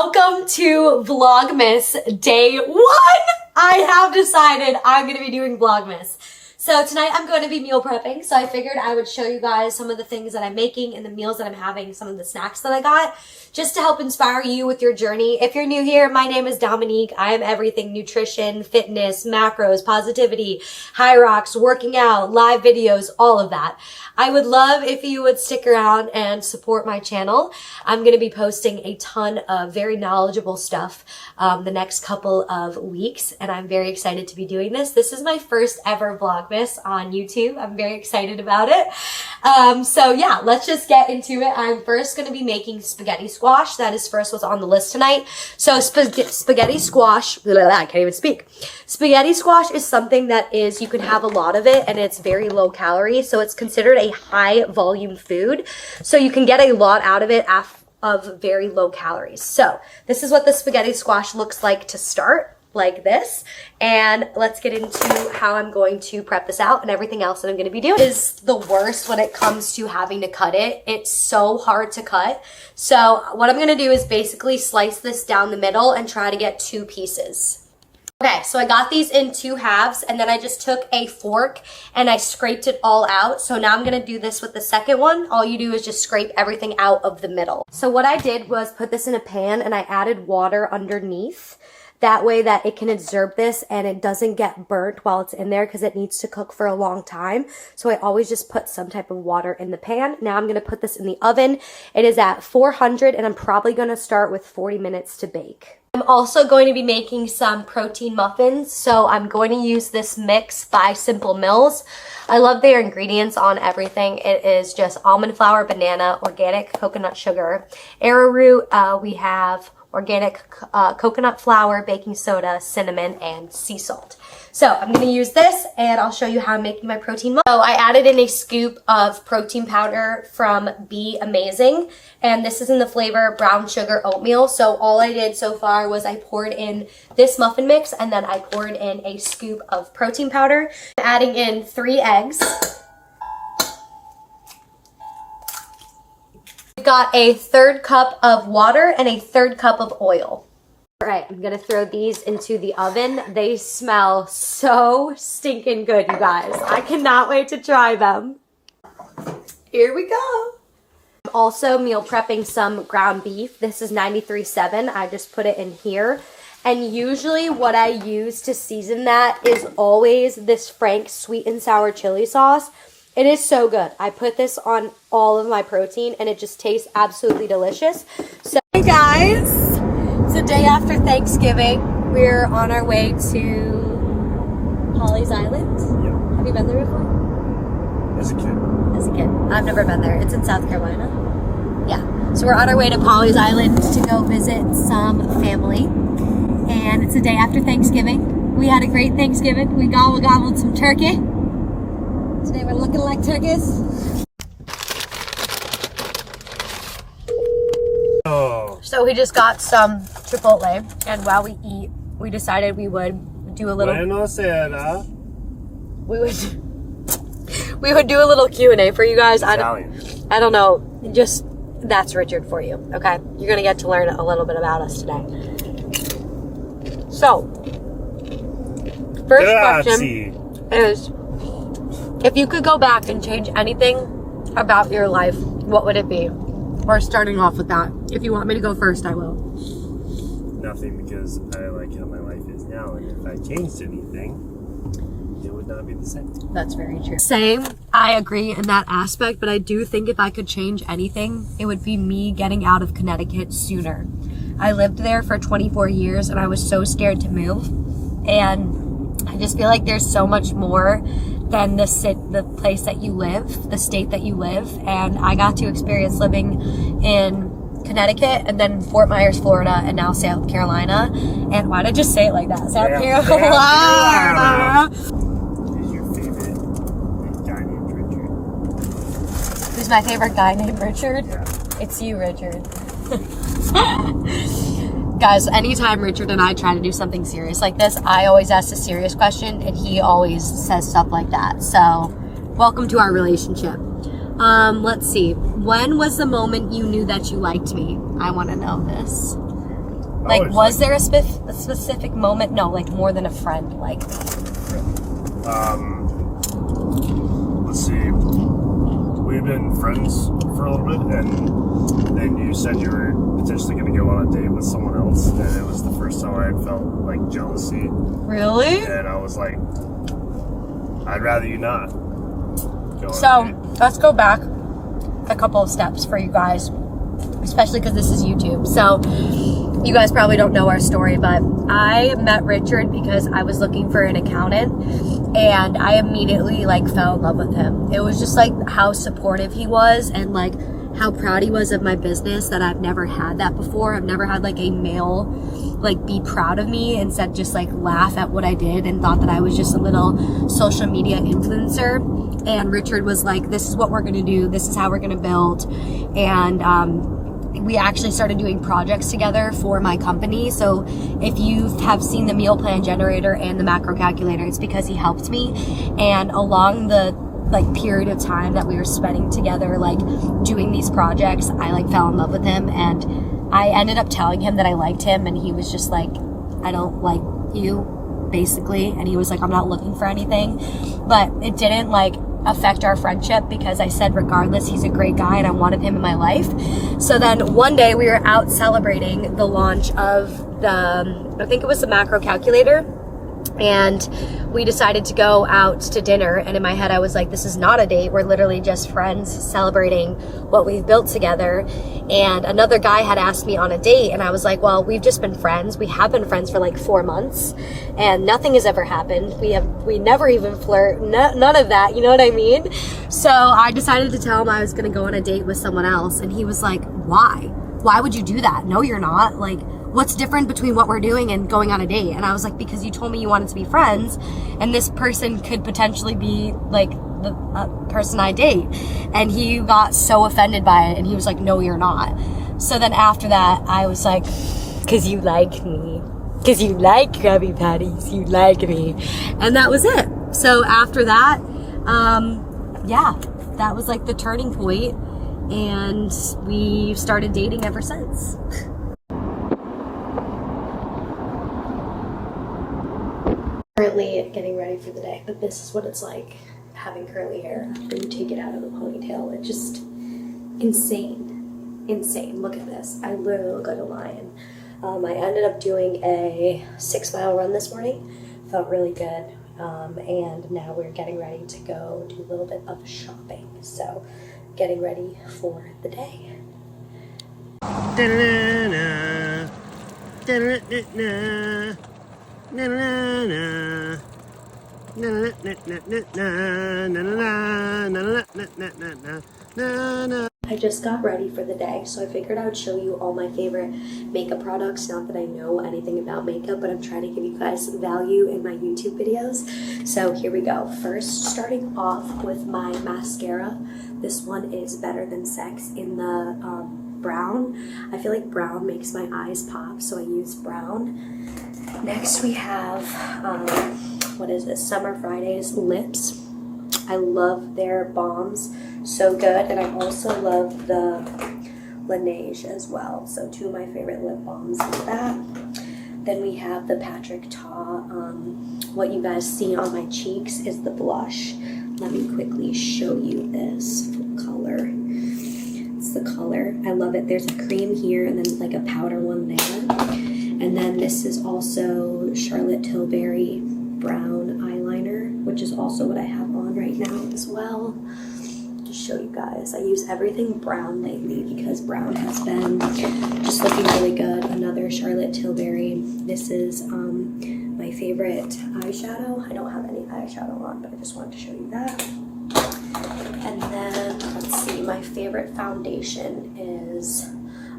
Welcome to Vlogmas day 1. I have decided I'm going to be doing Vlogmas. So tonight I'm going to be meal prepping. So I figured I would show you guys some of the things that I'm making and the meals that I'm having, some of the snacks that I got, just to help inspire you with your journey. If you're new here, my name is Dominique. I am everything nutrition, fitness, macros, positivity, Hyrox, working out, live videos, all of that. I would love if you would stick around and support my channel. I'm going to be posting a ton of very knowledgeable stuff the next couple of weeks, and I'm very excited to be doing this. This is my first ever Vlogmas on YouTube. I'm very excited about it. So yeah, let's just get into it. I'm first going to be making spaghetti squash. That is first what's on the list tonight. So spaghetti squash, I can't even speak. Spaghetti squash is something that is, you can have a lot of it and it's very low calorie. So it's considered a high volume food. So you can get a lot out of it of very low calories. So this is what the spaghetti squash looks like to start, like this. And let's get into how I'm going to prep this out and everything else that I'm going to be doing. It is the worst when it comes to having to cut it. It's so hard to cut. So what I'm going to do is basically slice this down the middle and try to get 2 pieces. Okay, so I got these in 2 halves, and then I just took a fork and I scraped it all out. So now I'm gonna do this with the second one. All you do is just scrape everything out of the middle. So what I did was put this in a pan and I added water underneath. That way that it can absorb this and it doesn't get burnt while it's in there because it needs to cook for a long time. So I always just put some type of water in the pan. Now I'm gonna put this in the oven. It is at 400 and I'm probably gonna start with 40 minutes to bake. I'm also going to be making some protein muffins, so I'm going to use this mix by Simple Mills. I love their ingredients on everything. It is just almond flour, banana, organic coconut sugar, arrowroot. We have organic coconut flour, baking soda, cinnamon, and sea salt. So I'm going to use this and I'll show you how I'm making my protein muffin. So I added in a scoop of protein powder from Be Amazing, and this is in the flavor brown sugar oatmeal. So all I did so far was I poured in this muffin mix and then I poured in a scoop of protein powder. I'm adding in 3 eggs. We've got a 1/3 cup of water and a 1/3 cup of oil. All right, I'm gonna throw these into the oven. They smell so stinking good, you guys. I cannot wait to try them. Here we go. I'm also meal prepping some ground beef. This is 93.7. I just put it in here. And usually what I use to season that is always this Frank's sweet and sour chili sauce. It is so good. I put this on all of my protein and it just tastes absolutely delicious. So, hey guys. It's the day after Thanksgiving. We're on our way to Pawleys Island. Yep. Have you been there before? As a kid. As a kid. I've never been there. It's in South Carolina. Yeah. So we're on our way to Pawleys Island to go visit some family. And it's the day after Thanksgiving. We had a great Thanksgiving. We gobbled some turkey. Today we're looking like turkeys. So we just got some Chipotle, and while we eat, we decided we would do a little. We would do a little Q&A for you guys. I don't know. Just that's Richard for you. Okay, you're gonna get to learn a little bit about us today. So, first question is, if you could go back and change anything about your life, what would it be? We're starting off with that. If you want me to go first, I will. Nothing, because I like how my life is now, and if I changed anything, it would not be the same. That's very true. Same. I agree in that aspect, but I do think if I could change anything, it would be me getting out of Connecticut sooner. I lived there for 24 years, and I was so scared to move. And I just feel like there's so much more than the place that you live, the state that you live. And I got to experience living in Connecticut and then Fort Myers, Florida, and now South Carolina. And why did I just say it like that? South Carolina. Who's your favorite guy named Richard? Who's my favorite guy named Richard? Yeah. It's you, Richard. Guys, anytime Richard and I try to do something serious like this, I always ask a serious question and he always says stuff like that. So, welcome to our relationship. Let's see. When was the moment you knew that you liked me? I want to know this. Like, was there a specific moment? No, like more than a friend like me. Let's see. We've been friends for a little bit, and then you said you were potentially going to go on a date with someone else, and it was the first time I had felt like jealousy. Really? And I was like, I'd rather you not go on a date. So let's go back a couple of steps for you guys, especially because this is YouTube. So you guys probably don't know our story, but I met Richard because I was looking for an accountant, and I immediately like fell in love with him. It was just like how supportive he was, and like how proud he was of my business, that I've never had that before. I've never had like a male like be proud of me, instead just like laugh at what I did and thought that I was just a little social media influencer. And Richard was like, this is what we're gonna do, this is how we're gonna build. And we actually started doing projects together for my company. So if you have seen the meal plan generator and the macro calculator, it's because he helped me. And along the like period of time that we were spending together, like doing these projects, I like fell in love with him, and I ended up telling him that I liked him, and he was just like, I don't like you, basically. And he was like, I'm not looking for anything. But it didn't like affect our friendship, because I said regardless, he's a great guy and I wanted him in my life. So then one day we were out celebrating the launch of the, I think it was the macro calculator, and we decided to go out to dinner. And in my head I was like, this is not a date, we're literally just friends celebrating what we've built together. And another guy had asked me on a date, and I was like, well, we've just been friends. We have been friends for like 4 months and nothing has ever happened. We never even flirt, none of that, you know what I mean? So I decided to tell him I was gonna go on a date with someone else, and he was like, why would you do that? No, you're not. Like, what's different between what we're doing and going on a date? And I was like, because you told me you wanted to be friends, and this person could potentially be like the person I date. And he got so offended by it, and he was like, no, you're not. So then after that, I was like, because you like me, because you like Krabby Patties, you like me. And that was it. So after that, yeah, that was like the turning point, and we started dating ever since. Currently getting ready for the day, but this is what it's like having curly hair after you take it out of the ponytail. It's just insane. Look at this. I literally look like a lion. I ended up doing a 6-mile run this morning. Felt really good. And now we're getting ready to go do a little bit of shopping. So getting ready for the day. Da-na-na-na. Da-na-na-na. Na-na-na-na. Na-na-na-na-na-na-na-na-na-na-na-na-na. I just got ready for the day, so I figured I would show you all my favorite makeup products. Not that I know anything about makeup, but I'm trying to give you guys value in my YouTube videos. So here we go. First, starting off with my mascara. This one is Better Than Sex in the brown. I feel like brown makes my eyes pop, so I use brown. Next we have, what is this? Summer Fridays lips. I love their balms, so good. And I also love the Laneige as well. So 2 of my favorite lip balms is that. Then we have the Patrick Ta. What you guys see on my cheeks is the blush. Let me quickly show you this full color. It's the color. I love it. There's a cream here and then like a powder one there. And then this is also Charlotte Tilbury brown eyeliner, which is also what I have on right now as well. Just show you guys. I use everything brown lately because brown has been just looking really good. Another Charlotte Tilbury. This is my favorite eyeshadow. I don't have any eyeshadow on, but I just wanted to show you that. And then, let's see, my favorite foundation is,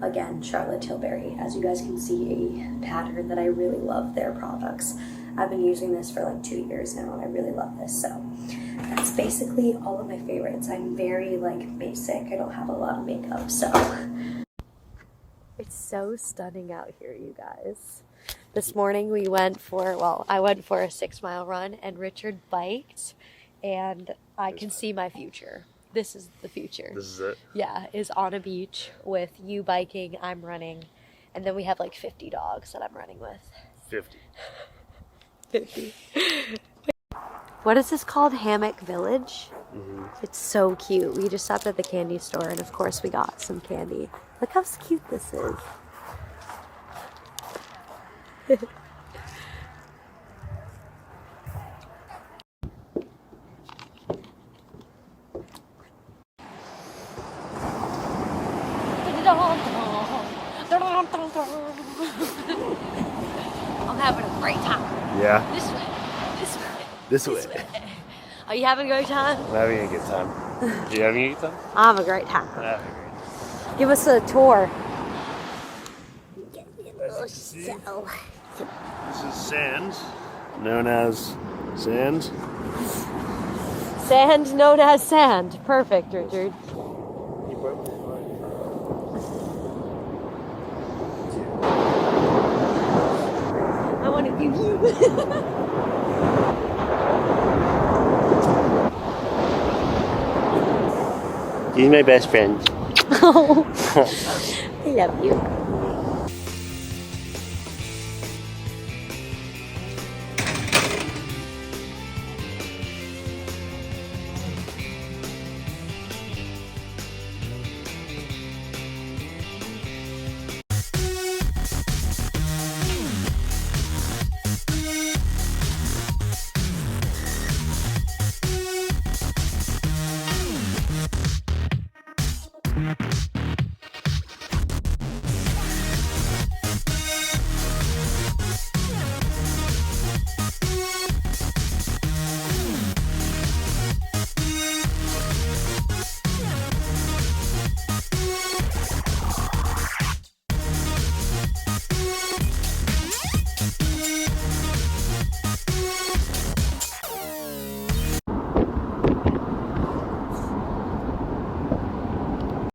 again, Charlotte Tilbury. As you guys can see, a pattern that I really love their products. I've been using this for like 2 years now, and I really love this. So that's basically all of my favorites. I'm very like basic. I don't have a lot of makeup, so. It's so stunning out here, you guys. This morning we went for, well, I went for a 6-mile run, and Richard biked, and I can see my future. This is the future. This is it? Yeah, is on a beach with you biking, I'm running, And then we have like 50 dogs that I'm running with. 50. 50. What is this called? Hammock Village? Mm-hmm. It's so cute. We just stopped at the candy store and of course we got some candy. Look how cute this is. I'm having a great time. Yeah. This way. This way. This way. This way. Are you having a great time? I'm having a good time. You having a good time? I'm having a great time. I'm having a great time. Give us a tour. This is sand, known as sand. Sand known as sand. Perfect, Richard. I want to give you. He's my best friend. Oh, I love you.